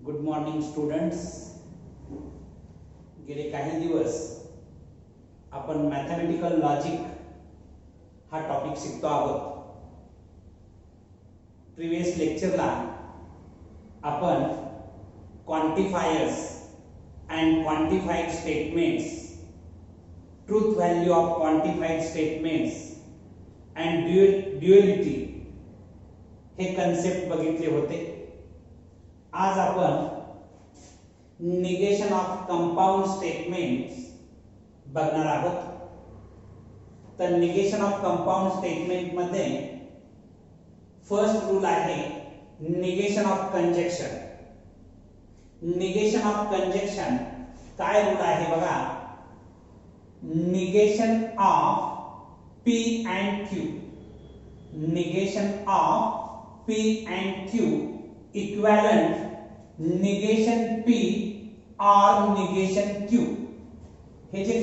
Good morning students. गेले काही दिवस आपण मॅथमॅटिकल लॉजिक हा टॉपिक शिकतो आहोत. प्रीवियस लेक्चरला आपण quantifiers and quantified statements, truth value of quantified statements and duality हे कन्सेप्ट बघितले होते. आज आपण निगेशन ऑफ कंपाउंड स्टेटमेंट्स बघणार आहोत. तर निगेशन ऑफ कंपाउंड स्टेटमेंट मध्ये फर्स्ट रूल आहे negation of conjunction. Negation of conjunction काय रूल आहे बघा. Negation of P and Q, negation of P and Q equivalent negation P or negation Q. हे जे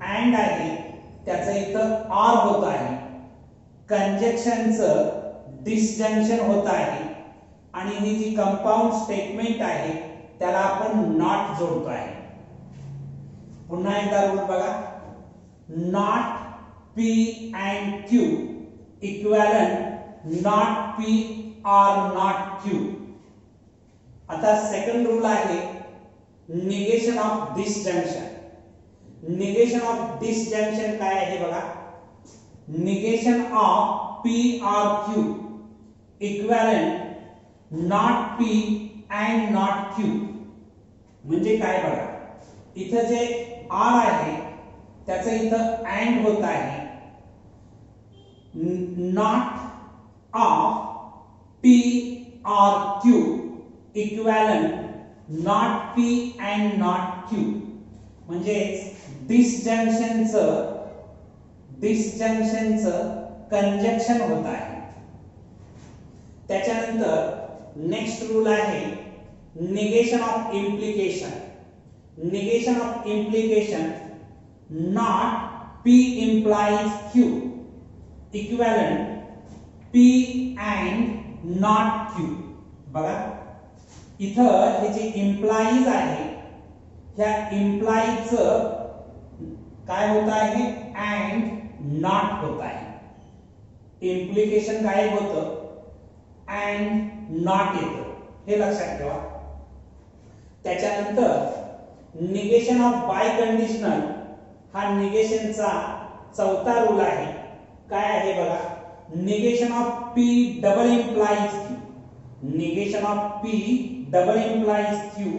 and आहे त्याचं इथं or होत आहे, कंजक्शनचं डिसजंक्शन होत आहे आणि ही जी कंपाउंड स्टेटमेंट आहे त्याला आपण नॉट जोडतो आहे. पुन्हा एकदा रूल बघा. Not P and Q equivalent not P or not Q. आता सेकंड रूल आहे negation of disjunction. Negation of disjunction काय आहे बघा. Negation of P or Q equivalent not P and not Q. म्हणजे काय बघा. इथं जे R आहे त्याचं इथं and होत आहे. Not of P or Q equivalent not P and not Q. म्हणजे डिसजंक्शनचं कंजक्शन होत आहे. त्याच्यानंतर नेक्स्ट रूल आहे negation of implication. Negation of implication not P implies Q equivalent P and not Q. बघा इथं हे जे implies आहे ह्या implies काय होत आहे and not होत आहे. implication काय होतं and not येतं हे लक्षात ठेवा. त्याच्यानंतर निगेशन ऑफ बाय कंडिशनल हा निगेशनचा चौथा रूल आहे. काय आहे बघा. Negation of P double implies Q. Negation of P double implies Q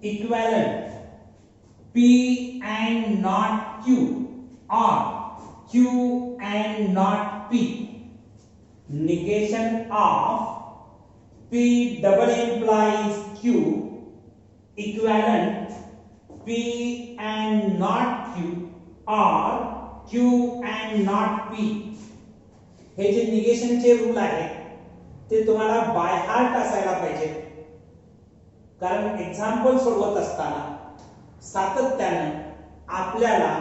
equivalent P and not Q or Q and not P. Negation of P double implies Q equivalent P and not Q or Q and not P. हे जे निगेशनचे rule आहे ते तुम्हाला by heart असायला पाहिजे. कारण example सोडवत असताना सातत्याने आपल्याला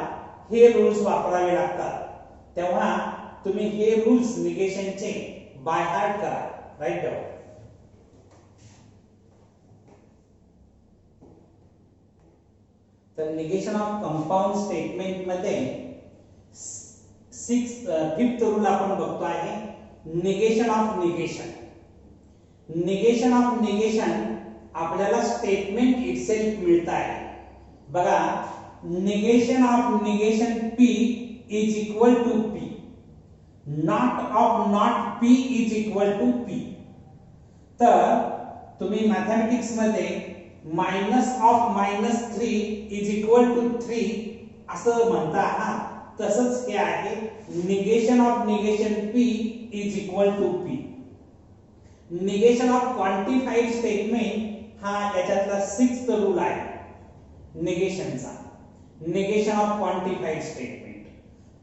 हे रूल्स वापरावे लागतात. तेव्हा तुम्ही हे रूल्स निगेशनचे बाय हार्ट करा. Write down. तर निगेशन ऑफ कंपाउंड स्टेटमेंट मध्ये फिफ्थ रूल आपण बघतो आहे negation of negation. Negation of negation आपल्याला स्टेटमेंट इटसेल्फ मिळत आहे. बघा negation of negation P is equal to P. Not of not P is equal to P. तर तुम्ही मॅथमॅटिक्स मध्ये minus of -3 is equal to 3 असं म्हणता आहात. तसंच हे आहे negation of negation P is equal to P. Negation of quantified statement हा याच्यातला सिक्स्थ रूल आहे निगेशनचा. Negation of quantified statement.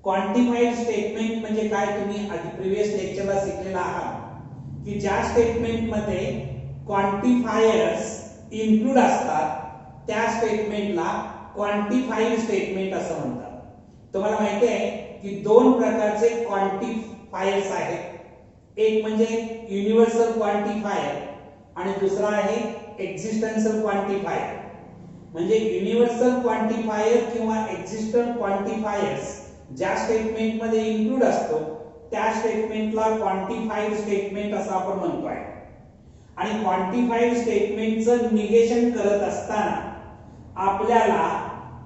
Quantified statement म्हणजे काय तुम्ही आधी प्रीवियस लेक्चरला शिकलेला आहात की ज्या स्टेटमेंट मध्ये क्वांटिफायर्स इन्क्लूड असतात त्या स्टेटमेंटला क्वांटिफाईड स्टेटमेंट असं म्हणतात. तुम्हाला माहिती आहे की दोन प्रकारचे क्वांटिफायर्स आहेत. एक म्हणजे युनिव्हर्सल क्वांटिफायर आणि दुसरा आहे एक्झिस्टन्शियल क्वांटिफायर, म्हणजे युनिव्हर्सल क्वांटिफायर किंवा एक्झिस्टंट क्वांटिफायर्स ज्या स्टेटमेंट मध्ये इन्क्लूड असतो त्या स्टेटमेंटला क्वांटिफाईड स्टेटमेंट असं आपण म्हणतोय. आणि क्वांटिफाईड स्टेटमेंटचं निगेशन करत असताना आपल्याला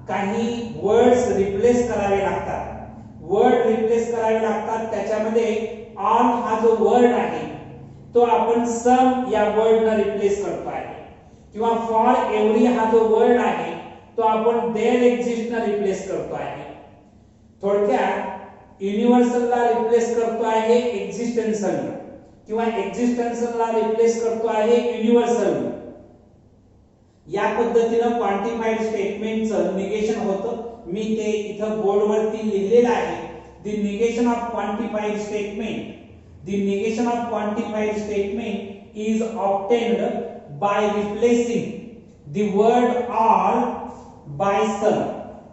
काही वर्ड्स रिप्लेस करावे लागतात. वर्ड रिप्लेस करावे लागतात, त्याच्यामध्ये ऑल हा जो वर्ड आहे तो आपण सम या वर्डने रिप्लेस करतो आहे, किंवा फॉर एव्हरी हा जो वर्ड आहे तो आपण देअर एक्झिस्ट ने रिप्लेस करतो आहे. थोडक्यात युनिव्हर्सलला रिप्लेस करतो आहे एक्झिस्टन्शियल, किंवा एक्झिस्टन्शियलला रिप्लेस करतो आहे युनिव्हर्सल. या पद्धतीने क्वांटिफाईड स्टेटमेंटचं निगेशन होतं. मी ते इथं बोर्डवरती लिहिलेलं आहे. The negation of quantified statement, the negation of quantified statement is obtained by replacing the word all by some.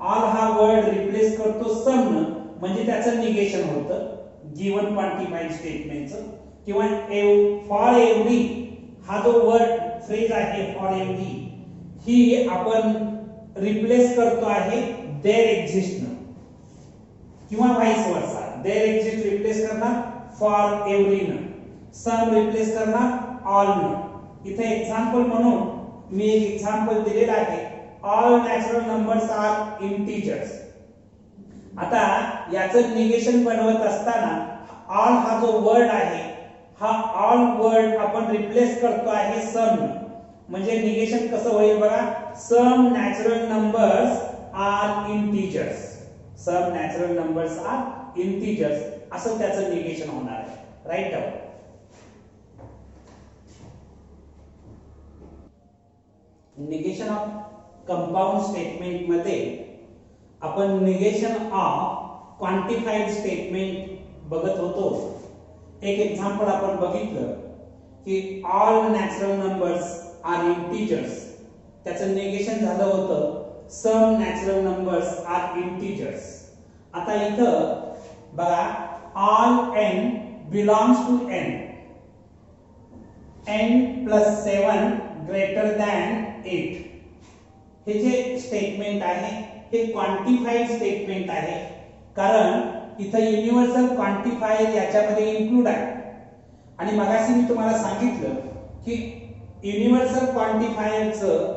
All हा वर्ड रिप्लेस करतो सम न, म्हणजे त्याचं निगेशन होतं गिवन क्वांटिफाईड स्टेटमेंटचं. किंवा फॉर एव्हरी हा जो वर्ड फ्रेज आहे फॉर एव्हरी ही आपण रिप्लेस करतो आहे देअर एक्झिस्ट न, किंवा व्हाईस वर्सा. देअर एक्झिस्ट रिप्लेस करणार फॉर एव्हरी न, सम रिप्लेस करणार ऑल न. इथे एक्झाम्पल म्हणून मी एक एक्झाम्पल दिलेला आहे, all natural numbers are integers. आता याचं निगेशन बनवत असताना ऑल हा जो वर्ड आहे हा ऑल वर्ड आपण रिप्लेस करतो आहे सम, म्हणजे निगेशन कसं होईल बघा, some natural numbers are integers, some natural numbers are integers असं त्याचं निगेशन होणार आहे. Write down. Negation of compound statement मध्ये आपण निगेशन ऑफ क्वांटिफाईड स्टेटमेंट बघत होतो. एक एक्झाम्पल आपण बघितलं की all natural numbers are integers, त्याचं निगेशन झालं होतं some natural numbers are integers. आता इथं बघा, all n belongs to n, n plus 7 greater than 8. हे जे स्टेटमेंट आहे हे क्वांटिफाईड स्टेटमेंट आहे, कारण इथं युनिव्हर्सल क्वांटिफायर याच्यामध्ये इन्क्लूड आहे. आणि मगाशी मी तुम्हाला सांगितलं की युनिव्हर्सल क्वांटिफायरचं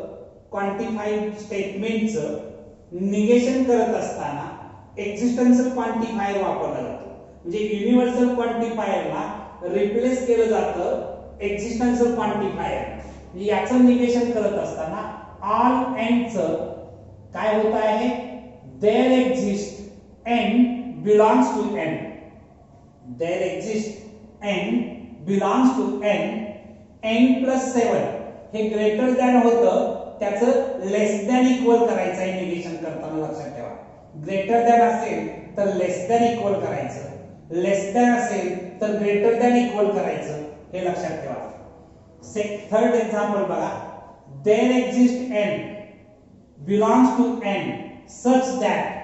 क्वांटिफाईड स्टेटमेंटचं निगेशन करत असताना एक्झिस्टन्शियल क्वांटिफायर वापरला जातो. म्हणजे युनिव्हर्सल क्वांटिफायरला रिप्लेस केलं जातं एक्झिस्टन्शियल क्वांटिफायर. म्हणजे याचं निगेशन करत असताना ऑल n चं काय होत आहे, there exist n belongs to n, there exists n belongs to n, n plus 7 हे ग्रेटर दॅन होतं, त्याचं लेस दॅन इक्वल करायचं आहे निगेशन करताना. लक्षात ठेवा, ग्रेटर दॅन असेल तर लेस दॅन इक्वल करायचं, लेस दॅन असेल तर ग्रेटर दॅन इक्वल करायचं, हे लक्षात ठेवा. थर्ड एक्झाम्पल बघा, there exists n belongs to n such that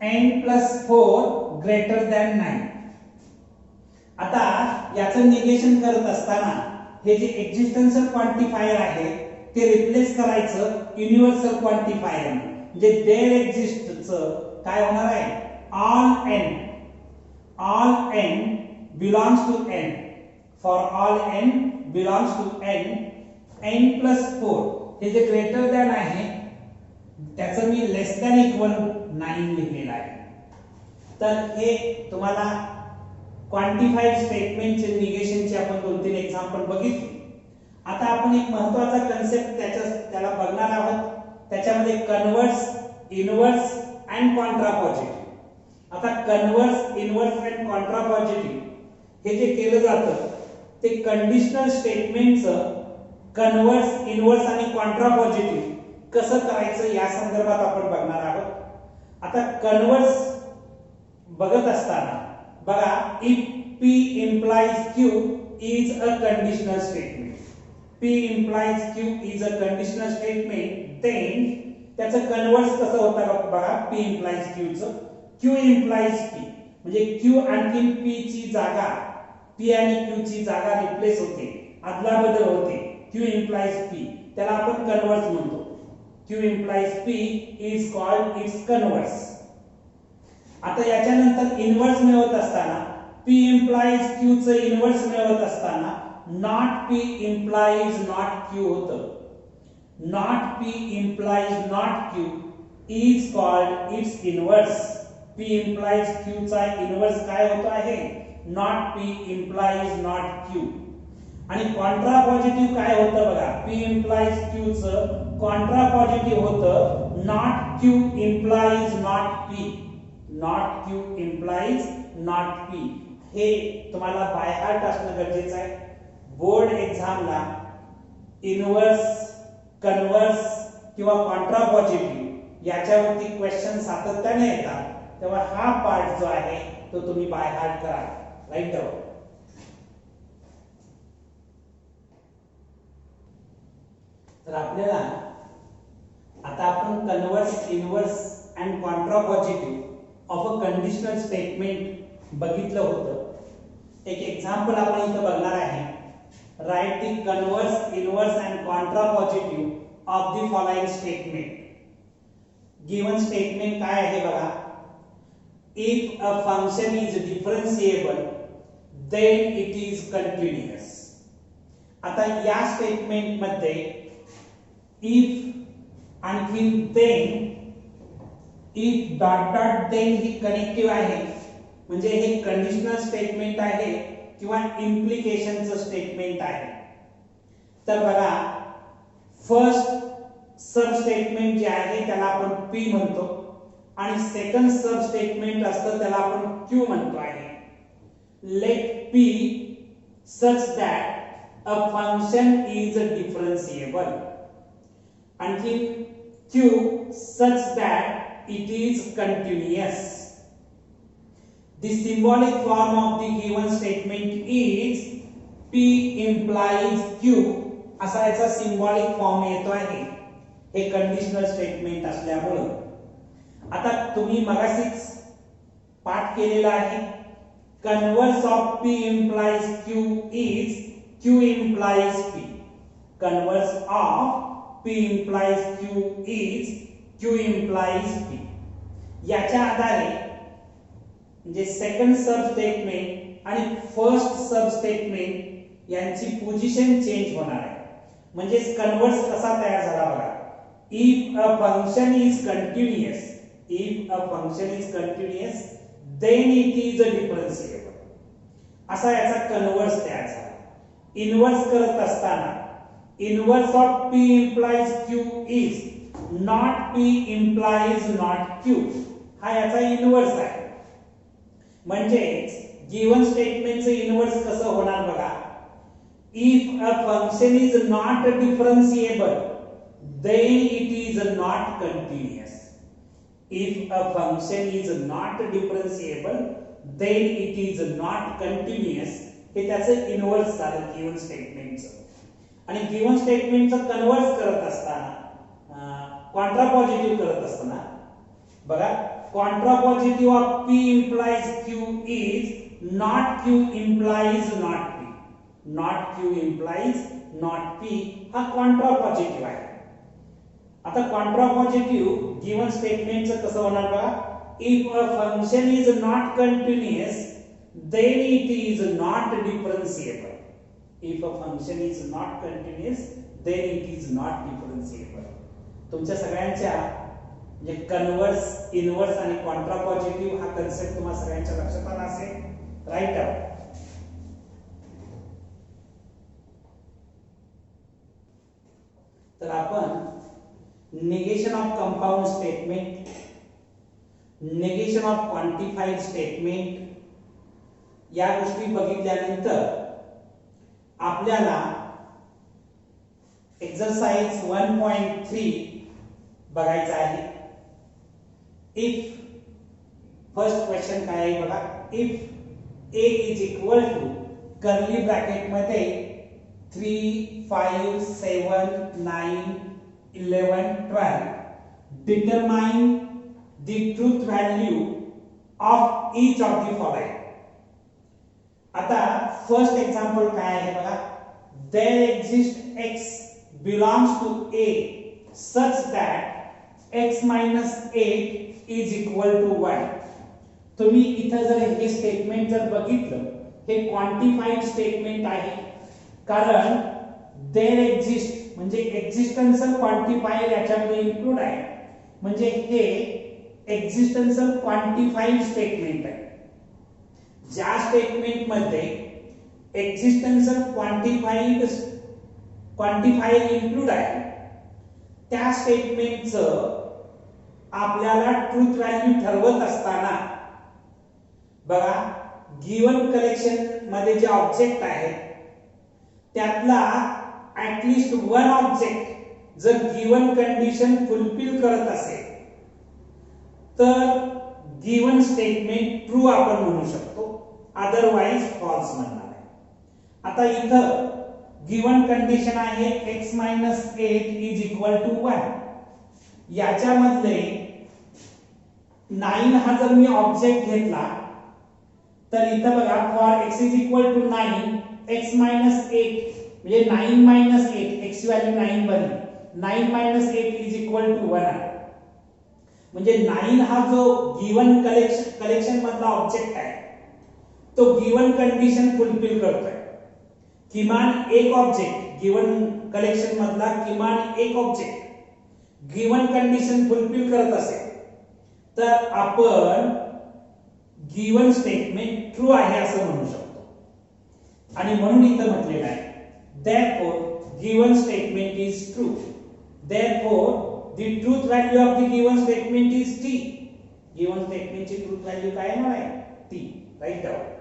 n plus 4 greater than 9. आता याचं निगेशन करत असताना हे जे एक्झिस्टन्शियल क्वांटिफायर आहे ते रिप्लेस करायचं युनिव्हर्सल क्वांटिफायर. म्हणजे देअर एक्झिस्टचं काय होणार आहे, all n belongs to n, for all n belongs to n, n plus 4 हे जे ग्रेटर दॅन आहे त्याचं मी लेस दॅन इक्वल 9 लिहिलेलं आहे. तर हे तुम्हाला क्वांटिफाईड स्टेटमेंटचे निगेशनचे आपण 2-3 एक्झाम्पल बघितले. आता आपण एक महत्त्वाचा कन्सेप्ट त्याला बघणार आहोत, त्याच्यामध्ये कन्व्हर्स, इनव्हर्स अँड कॉन्ट्रापॉझिटिव्ह. आता कन्व्हर्स, इनव्हर्स अँड कॉन्ट्रापॉझिटिव्ह हे जे केलं जातं ते कंडिशनल स्टेटमेंटचं कन्व्हर्स, इनव्हर्स आणि कॉन्ट्रापॉझिटिव्ह कसं करायचं या संदर्भात आपण बघणार आहोत. आता कन्व्हर्स बघत असताना बघा, if P implies Q is a conditional statement, P implies Q is a conditional statement, then त्याचं कन्व्हर्स कसं होतं बघा, P implies Q चं Q implies P, म्हणजे Q आणखी P ची जागा, P आणि Q ची जागा रिप्लेस होते, अदलाबदल होते. Q implies P, त्याला आपण कन्वर्स म्हणतो. Q implies P is called its converse. आता याच्यानंतर इन्व्हर्स मिळवत असताना P implies Q चं इन्व्हर्स मिळवत असताना not P implies not Q होतं. Not P implies not Q is called its inverse. P implies Q चा इन्व्हर्स काय होतो आहे? Not P implies not Q. आणि कॉन्ट्रा पॉझिटिव्ह काय होतं बघा, P implies Q चं कॉन्ट्रा पॉझिटिव्ह होतं not Q implies not P. Not Q implies not P. हे तुम्हाला बाय हार्ट असणं गरजेचं आहे. बोर्ड एक्झामला इन्व्हर्स, कन्व्हर्स किंवा कॉन्ट्रा पॉझिटिव्ह याच्यावरती क्वेश्चन सातत्याने येतात, तेव्हा हा पार्ट जो आहे तो तुम्ही बाय हार्ट करा. Write down. तर आपल्याला आता आपण converse, inverse and contrapositive of a conditional statement बघितलं होतं. एक एक्झाम्पल आपण इथं बघणार आहे. Write the converse, inverse and contrapositive of the following statement. Given statement काय आहे बघा. If a function is differentiable then it is continuous. आता या स्टेटमेंट मध्ये if आणखी then, if dot dot then he connective आहे, म्हणजे हे कंडिशनल स्टेटमेंट आहे किंवा इम्प्लिकेशनचं स्टेटमेंट आहे. तर बघा, फर्स्ट सब स्टेटमेंट जे आहे त्याला आपण P म्हणतो आणि सेकंड सब स्टेटमेंट असतं त्याला आपण Q म्हणतो आहे. Let P such that a function is differentiable. आणखी Q such that it is continuous. The symbolic form of the given statement is P implies Q. असा याचा सिंबॉलिक फॉर्म येतो आहे हे कंडिशनल स्टेटमेंट असल्यामुळे. आता तुम्ही मगाशीच पाठ केलेला आहे. Converse of P implies Q is Q implies P. Converse of P implies Q is Q implies P. याच्या आधारे म्हणजे सेकंड सब स्टेटमेंट आणि फर्स्ट सब स्टेटमेंट यांची पोझिशन चेंज होणार आहे. म्हणजे कन्वर्स कसा तयार झाला बघा. If a function is continuous, if a function is continuous, then it is a differentiable. असा याचा कन्वर्स तयार झाला. इन्व्हर्स करत असताना inverse of P implies Q is not P implies not Q. हा याचा इन्व्हर्स आहे. म्हणजे गिवन स्टेटमेंटचं इन्व्हर्स कसं होणार बघा. If a function is not differentiable, then it is not continuous. If a function is not differentiable, then it is not continuous. हे त्याचं inverse झालं गिवन स्टेटमेंटचं. आणि गिवन स्टेटमेंटचं कन्व्हर्स करत असताना कॉन्ट्रा पॉझिटिव्ह करत असताना बघा, Contra positive of P implies Q is not Q implies not P. Not Q implies not P हा कॉन्ट्रा पॉझिटिव्ह आहे. आता कॉन्ट्रा पॉझिटिव्ह गिवन स्टेटमेंटचं कसं होणार बघा. If a function is not continuous, then it is not differentiable. If a function is not continuous, then it is not differentiable. तुमच्या सगळ्यांच्या म्हणजे converse, inverse आणि कॉन्ट्रा पॉझिटिव्ह हा कन्सेप्ट तुम्हाला सगळ्यांच्या लक्षात आला असेल. Write out. तर आपण negation of compound statement, negation of quantified statement या गोष्टी बघितल्यानंतर आपल्याला एक्सरसाइज 1.3 बघायचा आहे. इफ फर्स्ट क्वेश्चन काय आहे बघा. If a is equal to curly bracket मध्ये 3, 5, 7, 9, 11, 12 determine the truth value of each of the following. आता फर्स्ट एक्झाम्पल काय आहे बघा. there exists x belongs to A such that x minus 8 is equal to 1. तुम्ही इथं जर हे statement जर बघितलं, हे क्वांटिफाईड स्टेटमेंट आहे, कारण देयर एक्झिस्ट म्हणजे एक्झिस्टन्शियल क्वांटिफायर याच्यामध्ये इन्क्लूड आहे, म्हणजे हे एक्झिस्टन्शियल क्वांटिफाईड स्टेटमेंट आहे. ज्या स्टेटमेंट मध्ये एक्झिस्टन्शियल क्वांटिफायर इन्क्लूड आहे त्या स्टेटमेंटचं आपल्याला ट्रूथ व्हॅल्यू ठरवत असताना बघा, गिवन कलेक्शन मध्ये जे ऑब्जेक्ट आहेत त्यातला ऍटलीस्ट वन ऑब्जेक्ट जर गिवन कंडिशन फुलफिल करत असेल तर गिवन स्टेटमेंट ट्रू आपण म्हणू शकतो, अदरवाइज फॉल्स म्हणणार आहे. आता इथं गिवन कंडिशन आहे x minus 8 is equal to 1. याच्यामध्ये 9 हा जर मी ऑब्जेक्ट घेतला तर इथं बघा for x is equal to 9 x minus 8 म्हणजे 9 minus 8 x ची व्हॅल्यू 9 बनली, 9 minus 8 is equal to 1 आहे. म्हणजे 9 हा जो गिवन कलेक्शन मधला ऑब्जेक्ट आहे तो गिवन कंडिशन फुलफिल करतोय. किमान एक ऑब्जेक्ट गिवन कलेक्शन मधला किमान एक ऑब्जेक्ट गिवन कंडिशन फुलफिल करत असेल तर आपण गिवन स्टेटमेंट ट्रू आहे असं म्हणू शकतो. आणि म्हणून इथं म्हटलेलं आहे therefore given statement is true. Therefore the truth value of the given statement is t. given statement ची truth value काय आहे? t. Write down.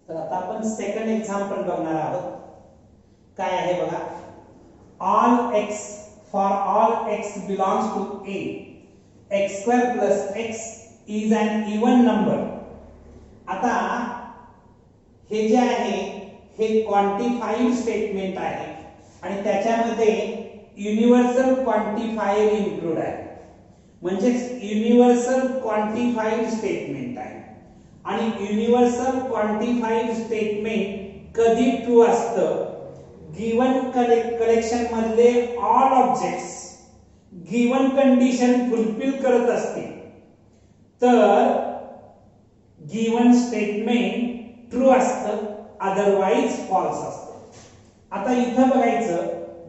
तर आता आपण सेकंड एक्झाम्पल बघणार आहोत. काय आहे बघा, all X for all X belongs to A X square plus X is an even number. आता हे जे आहे हे क्वांटिफाईड स्टेटमेंट आहे आणि त्याच्यामध्ये युनिव्हर्सल क्वांटिफायर इन्क्लूड आहे, म्हणजे युनिव्हर्सल क्वांटिफाईड स्टेटमेंट आहे. आणि युनिव्हर्सल क्वांटिफाईड स्टेटमेंट कधी ट्रू असतं, गिवन कलेक्शन मधले all objects given condition fulfil करत असतील तर गिवन स्टेटमेंट ट्रू असतं, अदरवाइज फॉल्स असतं. आता इथं बघायचं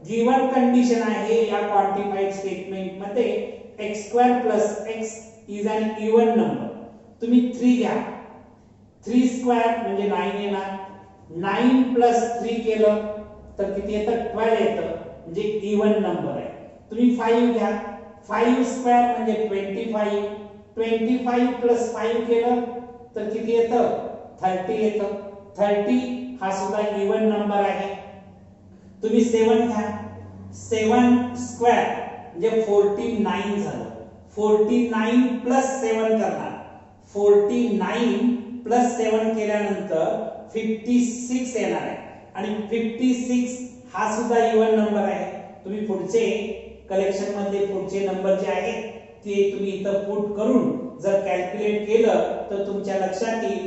गिवन कंडिशन आहे या क्वांटिफाईड स्टेटमेंट मध्ये x square plus x is an even number. तुम्ही 3 घ्या, 3 स्क्वेअर म्हणजे 9 येणार, 9 प्लस 3 केलं तर किती येतं? 12 येतं, म्हणजे इवन नंबर आहे. तुम्ही 5 घ्या, 5 स्क्वेअर म्हणजे 25, 25 प्लस 5 केलं तर किती येतं? 30 येतं, 30 हा सुद्धा इवन नंबर आहे. तुम्ही 7 घ्या, 7 स्क्वेअर म्हणजे 49 झालं, 49 प्लस 7 करणार, 49 प्लस 7 केल्यानंतर 56 येणार आहे आणि 56 हा सुद्धा इवन नंबर आहे. तुम्ही पुढचे कलेक्शन मध्ये पुढचे नंबर जे आहेत ते तुम्ही इथं पुट करून जर कॅल्क्युलेट केलं तर तुमच्या लक्षात येईल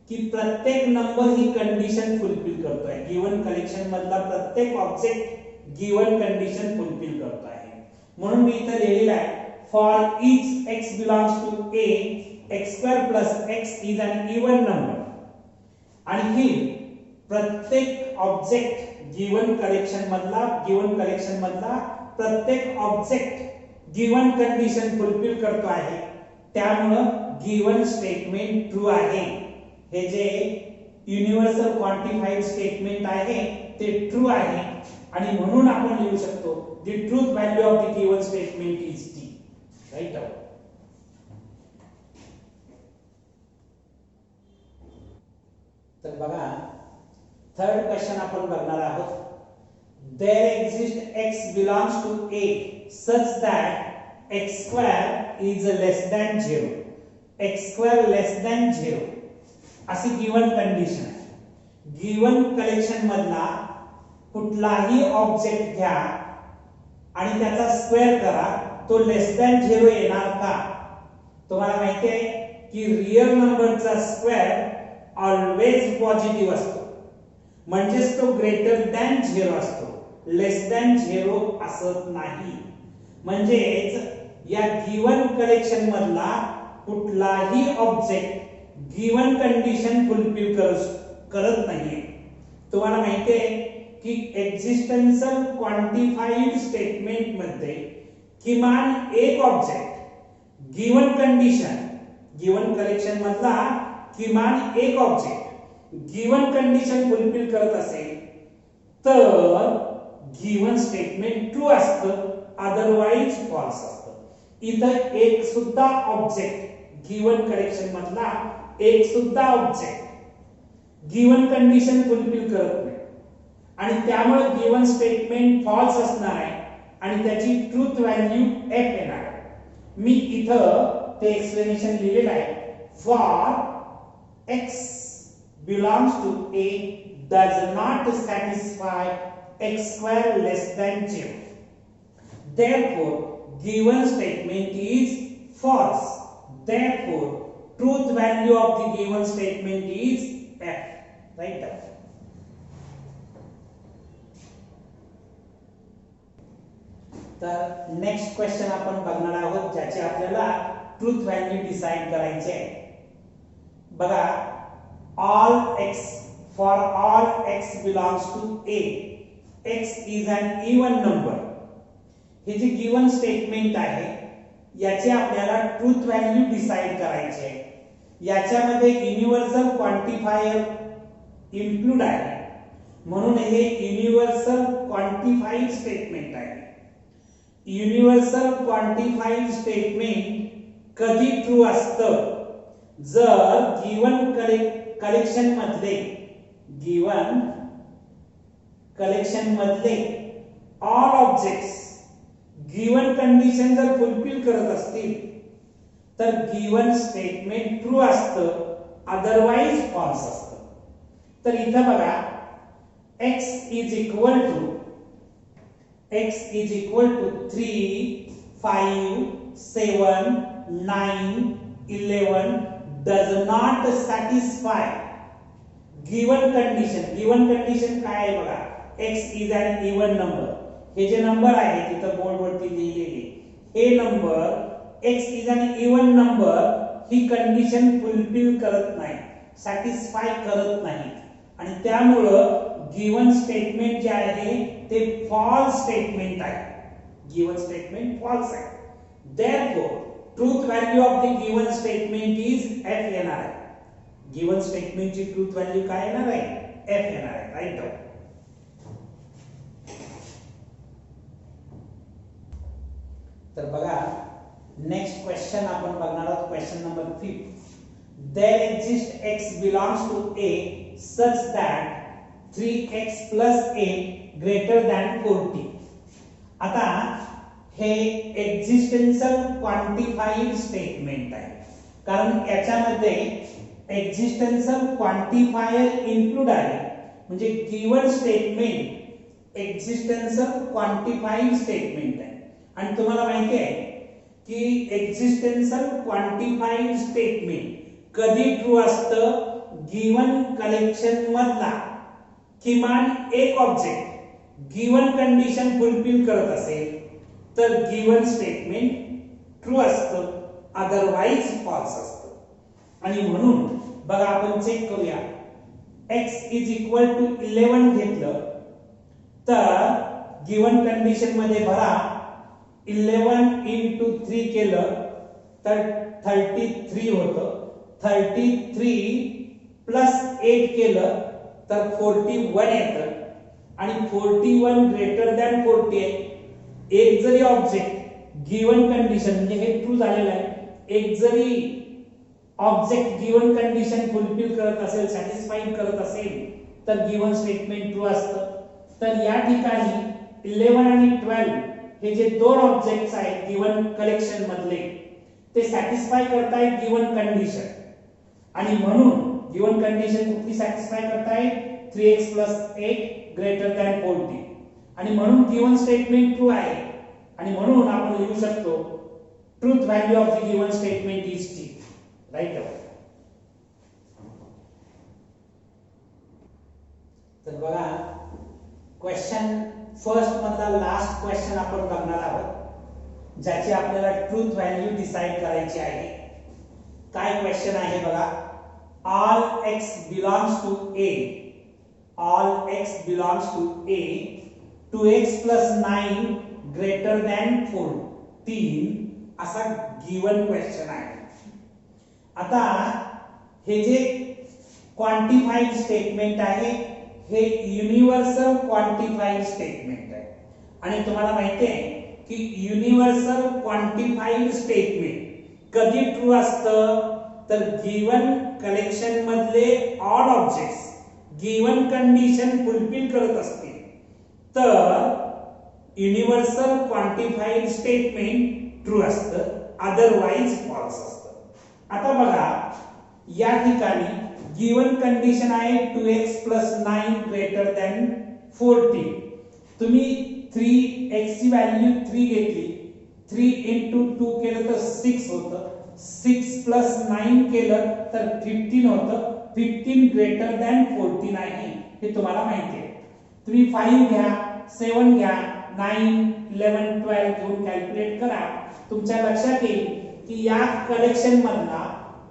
की प्रत्येक नंबर ही कंडिशन फुलफिल करतोय. गिवन कलेक्शन मधला प्रत्येक ऑब्जेक्ट गिवन कंडिशन फुलफिल करतो आहे. म्हणून मी इथं लिहिलेलं आहे for each x belongs to a x square plus x is an even number. आणि ही प्रत्येक ऑब्जेक्ट गिवन कलेक्शन मधला प्रत्येक ऑब्जेक्ट गिवन कंडिशन फुलफिल करतो आहे, त्यामुळं गिवन स्टेटमेंट ट्रू आहे. हे जे युनिव्हर्सल क्वांटिफाईड स्टेटमेंट आहे ते ट्रू आहे आणि म्हणून आपण लिहू शकतो the truth value of the given statement is t. Right. तर बघा थर्ड क्वेश्चन आपण बघणार आहोत. There exist x belongs to a such that x square is less than 0. x square less than 0 अशी गिवन कंडिशन आहे. Given collection मधला कुठलाही object घ्या आणि त्याचा स्क्वेअर करा, तो लेस दॅन 0 येणार का? तुम्हाला माहिती आहे की रिअल नंबरचा स्क्वेअर ऑलवेज पॉझिटिव्ह असतो, म्हणजेच तो ग्रेटर दॅन 0 असतो, लेस दॅन 0 असत नाही. म्हणजेच या गिवन कलेक्शन मधला कुठलाही ऑब्जेक्ट गिवन कंडिशन फुलफिल करत नाहीये. तुम्हाला माहिती आहे की एक्झिस्टन्शियल क्वांटिफाईड स्टेटमेंट मध्ये किमान एक object given condition, given collection मधला किमान एक ऑब्जेक्ट गिवन कंडिशन फुलफिल करत असेल तर गिवन स्टेटमेंट ट्रू असतं, अदरवाइज फॉल्स असतं. इथं एक सुद्धा ऑब्जेक्ट गिवन कलेक्शन मधला एक सुद्धा ऑब्जेक्ट गिवन कंडिशन फुलफिल करत नाही आणि त्यामुळे गिवन स्टेटमेंट फॉल्स असणार आहे आणि त्याची ट्रूथ व्हॅल्यू f येणार आहे. मी इथं ते एक्सप्लेनेशन लिहिलेलं आहे. For x belongs to a does not satisfy x square less than 0. Therefore, given statement is false. Therefore, truth value of the given statement is f. Right? तर next question आपण बघणार आहोत ज्याची आपल्याला ट्रूथ व्हॅल्यू डिसाइड करायची आहे. बघा, all x for all x belongs to a, x is an even number. हे जे गिवन स्टेटमेंट आहे याची आपल्याला ट्रूथ व्हॅल्यू डिसाइड करायची आहे. याच्यामध्ये युनिव्हर्सल क्वांटिफायर इन्क्लूड आहे म्हणून हे युनिव्हर्सल क्वांटिफाईड स्टेटमेंट आहे. युनिव्हर्सल क्वांटिफाईड स्टेटमेंट कधी ट्रू असतं जर गिवन कलेक्शन मधले ऑल ऑब्जेक्ट्स गिवन कंडिशन जर फुलफिल करत असतील तर गिवन स्टेटमेंट ट्रू असतं, अदरवाइज फॉल्स असतं. तर इथं बघा x is equal to 3, 5, 7, 9, 11 does not satisfy given condition. Given condition काय आहे बघा, x is an even number. हे जे नंबर आहे तिथं बोर्ड वरती लिहिलेले हे number x is an even number he condition fulfil करत नाही, सॅटिस्फाय करत नाही आणि त्यामुळं गिवन स्टेटमेंट जे आहे ते फॉल्स स्टेटमेंट आहे. गिवन स्टेटमेंट फॉल्स आहे. Therefore, truth value of the given statement is f येणार आहे. गिवन स्टेटमेंटची ट्रूथ व्हॅल्यू काय येणार आहे, f येणार आहे. राईट. तर बघा नेक्स्ट क्वेश्चन आपण बघणार आहोत. Question number 5. There exists x belongs to a such that 3x plus 8 greater than 40. आता हे एक्झिस्टेन्शियल क्वांटिफाईड स्टेटमेंट आहे कारण याच्यामध्ये एक्झिस्टेन्शियल क्वांटिफायर इन्क्लूड आहे. म्हणजे गिवन स्टेटमेंट एक्झिस्टेन्शियल क्वांटिफाईड स्टेटमेंट आहे आणि तुम्हाला माहिती आहे की एक्झिस्टेन्शियल क्वांटिफाईड स्टेटमेंट कधी ट्रू असतं, गिवन कलेक्शन मधला किमान एक ऑब्जेक्ट गिवन कंडिशन फुलफिल करत असेल तर गिवन स्टेटमेंट ट्रू असतं, अदरवाइज फॉल्स असतं. आणि म्हणून बघा आपण चेक करूया. x is equal to 11 घेतलं तर गिवन कंडिशन मध्ये भरा 11 into 3 केलं तर 33 होतं. 33 plus 8 केलं तर 41 येतं आणि 41 ग्रेटर दॅन 40 आहे. एक जरी ऑब्जेक्ट गिवन कंडिशन म्हणजे हे ट्रू झालेलं आहे, एक जरी ऑब्जेक्ट गिवन कंडिशन फुलफिल करत असेल, सॅटिस्फाईड करत असेल तर गिवन स्टेटमेंट ट्रू असतं. तर या ठिकाणी 11 आणि 12 हे जे दोन ऑब्जेक्ट्स आहेत गिवन कलेक्शन मधले ते सॅटिस्फाय करतायत गिवन कंडिशन आणि म्हणून गिवन कंडिशन कुठली सॅटिस्फाय करतायत 3x plus 8 greater than 40 आणि म्हणून गिवन स्टेटमेंट ट्रू आहे आणि म्हणून आपण लिहू शकतो truth value of the given statement is t. Right. तर बघा क्वेश्चन फर्स्ट मधला लास्ट क्वेश्चन आपण बघणार आहोत, ज्याची आपल्याला ट्रूथ व्हॅल्यू डिसाइड करायची आहे. काय क्वेश्चन आहे बघा. all x belongs to a, all x belongs to a, 2x plus 9 greater than 14 असा गिवन क्वेश्चन आहे. आता हे जे क्वांटिफाईड स्टेटमेंट आहे हे युनिव्हर्सल क्वांटिफाईड स्टेटमेंट आहे. आणि तुम्हाला माहिती आहे की युनिव्हर्सल क्वांटिफाईड स्टेटमेंट कधी ट्रू असतं तर गिवन कलेक्शन मधले odd objects given condition fulfil करत असतील तर युनिव्हर्सल क्वांटिफाईड स्टेटमेंट ट्रू असतं, अदरवाइज फॉल्स असतं. आता बघा या ठिकाणी गिवन कंडिशन आहे 2x plus 9 greater than 14. तुम्ही 3x ची व्हॅल्यू 3 घेतली, 3 into 2 केलं तर 6 होतं, 6 plus 9 केलं तर 15 होतं. 15 greater than 14 आहे हे तुम्हाला माहिती आहे. तुम्ही 5 घ्या, 7 घ्या, 9, 11, 12 घेऊन कॅल्क्युलेट करा. तुमच्या लक्षात येईल की या कलेक्शन मधला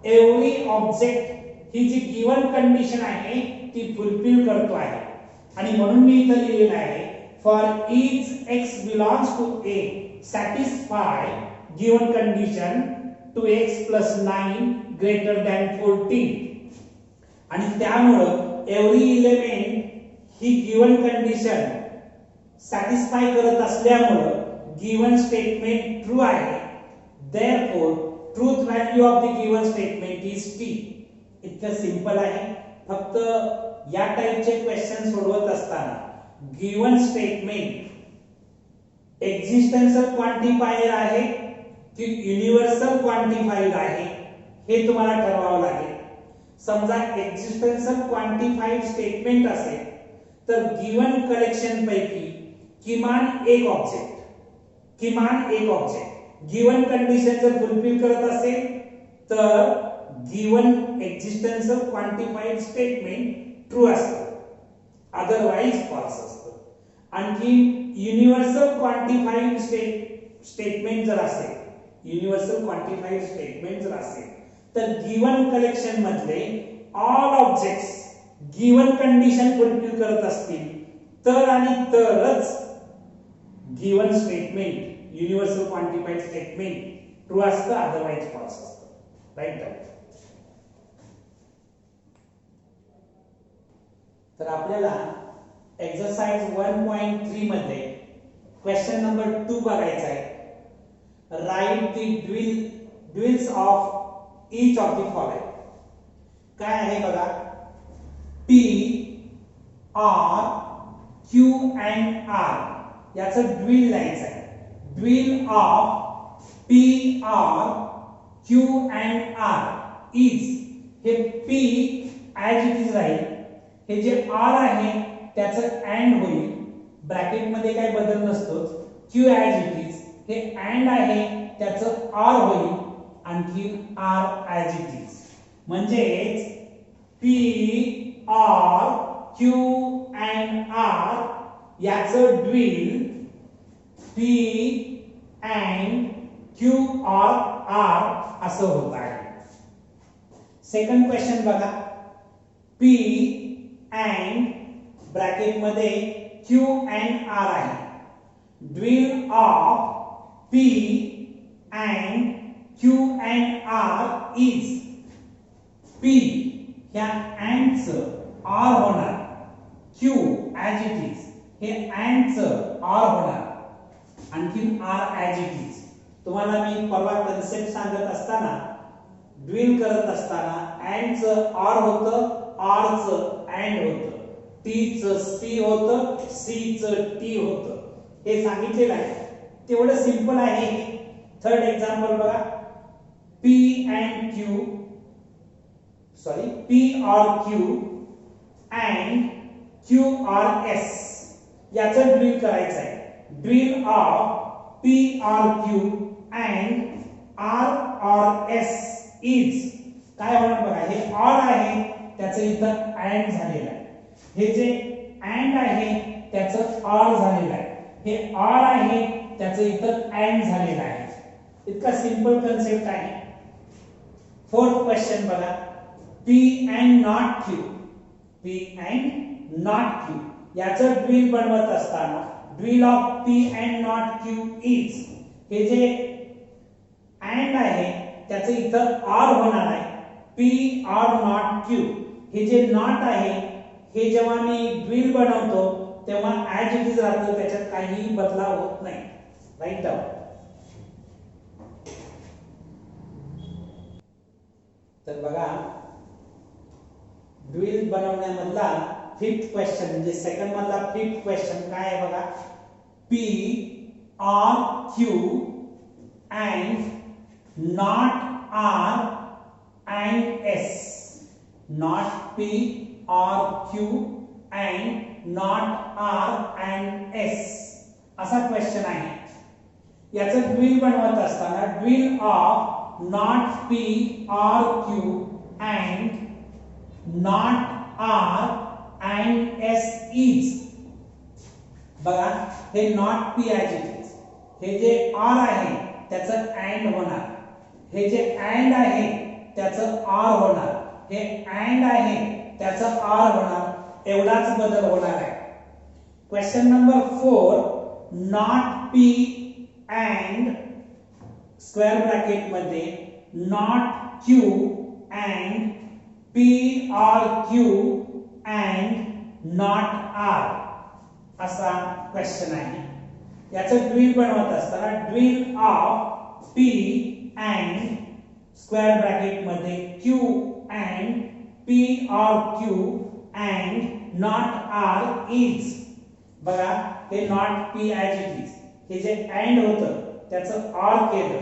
एव्हरी ऑब्जेक्ट ही जी गिवन कंडिशन आहे ती फुलफिल करतो आहे. आणि म्हणून मी इथे लिहिलेलं आहे for each x belongs to a satisfy given condition 2x plus 9 greater than 14. आणि त्यामुळे एव्हरी एलिमेंट ही गिवन कंडिशन सॅटिस्फाय करत असल्यामुळे गिवन स्टेटमेंट ट्रू आहे. Therefore truth value of the given statement is t. इतकं सिंपल आहे. फक्त या टाइपचे क्वेश्चन सोडवत असताना गिवन स्टेटमेंट एक्झिस्टन्शियल क्वांटिफायर आहे की युनिव्हर्सल क्वांटिफाईड आहे हे तुम्हाला ठरवावं लागेल. समजा एक्झिस्टन्शियल क्वांटिफाईड स्टेटमेंट असेल तर गिवन कलेक्शन पैकी किमान एक ऑब्जेक्ट गिवन कंडिशन जर फुलफिल करत असेल तर given existential quantified statement true असतं, अदरवाइज फॉल्स असतं. आणखी युनिव्हर्सल क्वांटिफाईड स्टेटमेंट जर असेल तर गिवन कलेक्शन मधले all objects given condition fulfil करत असतील तर आणि तरच given statement universal quantified statement true असतं, अदरवाइज फॉल्स असतं. राईट. तर आपल्याला एक्सरसाइज 1.3 मध्ये क्वेश्चन नंबर 2 बघायचा आहे. Write the duals of each of the following. काय आहे बघा. P, R, Q and R याचं ड्युअल लिहायचं आहे. Dual of P, R, Q and R is हे P as it is राहील. हे जे R आहे त्याचं अँड होईल, ब्रॅकेट मध्ये काही बदल नसतोच. Q as it is हे अँड आहे त्याचं R होईल, आणखी R as it is. म्हणजे P, R, Q and R याचं dual P and Q or R असं होत आहे. सेकंड क्वेश्चन बघा. P and ब्रॅकेट मध्ये Q and R आहे. Dual of P and Q and R is P ह्या and च R होणार, Q as it is हे and च R होणार, आणखी R as it is. तुम्हाला मी परवा कन्सेप्ट सांगत असताना ड्युअल करत असताना and च R होतं, R च and होतं, T च C होतं, C च T होतं हे सांगितलेलं आहे. तेवढं सिंपल आहे. थर्ड एक्झाम्पल बघा. P or Q and Q or S याचं ड्युअल करायचं आहे. Dual of P or Q and R or S is काय होणार बघा, हे ऑर आहे त्याचं इथं अँड झालेलं आहे, हे जे अँड आहे त्याचं ऑर झालेलं आहे, हे ऑर आहे त्याचं इथं अँड झालेलं आहे. इतका सिंपल कन्सेप्ट आहे. फोर्थ क्वेश्चन बघा, P and not Q, P and not Q याचं ड्विल बनवत असताना dual of P and not Q is, हे जे अँड आहे त्याचं इथं ऑर होणार आहे, P or not Q. हे जे नॉट आहे हे जेव्हा मी ड्विल बनवतो तेव्हा ऍज इट इज राहतं, त्याच्यात काहीही बदलाव होत नाही. Write down. तर बघा ड्विल बनवण्यामधला फिफ्थ क्वेश्चन म्हणजे सेकंड मधला फिफ्थ क्वेश्चन काय आहे बघा, P or Q and not R and S, not P or Q and not R and S असा क्वेश्चन आहे. याचं ड्विल बनवत असताना dual of not P or Q and not R and S is, बघा हे not P as it is, हे जे R आहे त्याचं अँड होणार, हे जे अँड आहे त्याचं R होणार, हे अँड आहे त्याचं R होणार, एवढाच बदल होणार आहे. Question number 4, not P and square bracket मध्ये not Q and P or Q and not R असा क्वेश्चन आहे. याचं ड्विल बनवत असताना dual of P and square bracket मध्ये Q and P or Q and not R is, बघा हे not P as it is, हे जे अँड होतं त्याचं ऑर केलं,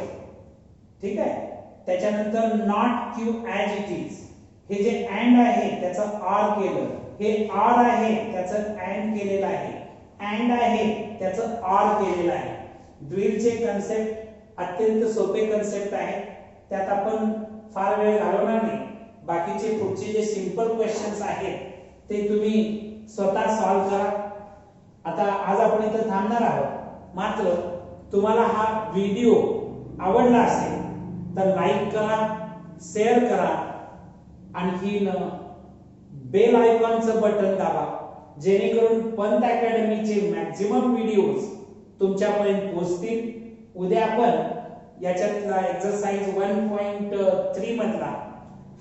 ठीक आहे. त्याच्यानंतर not Q as it is, हे जे अँड आहे त्याचं ऑर केलं, हे ऑर आहे त्याचं अँड केलेलं आहे, अँड आहे त्याचं ऑर केलेलं आहे. ड्विलचे कन्सेप्ट अत्यंत सोपे कन्सेप्ट आहे, त्यात आपण फार वेळ घालवणार नाही. बाकीचे पुढचे जे सिंपल क्वेश्चन्स आहेत ते तुम्ही स्वतः सॉल्व्ह करा. आता आज आपण इथं थांबणार आहोत. मात्र तुम्हाला हा व्हिडिओ आवडला असेल तर लाईक करा, शेअर करा, आणखीन बेल आयकॉनचं बटन दाबा, जेणेकरून पंत अकॅडमीचे मॅक्झिमम व्हिडिओज तुमच्यापर्यंत पोहोचतील. उद्या आपण याच्यातला एक्सरसाइज 1.3 मधला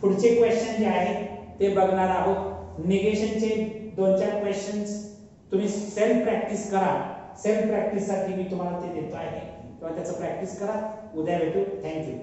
पुढचे क्वेश्चन जे आहेत ते बघणार आहोत. निगेशनचे 2-4 क्वेश्चन्स तुम्ही सेल्फ प्रॅक्टिस करा. सेल्फ प्रॅक्टिस साठी मी तुम्हाला ते देतो आहे, तेव्हा त्याचं प्रॅक्टिस करा. उद्या भेटू. थँक्यू.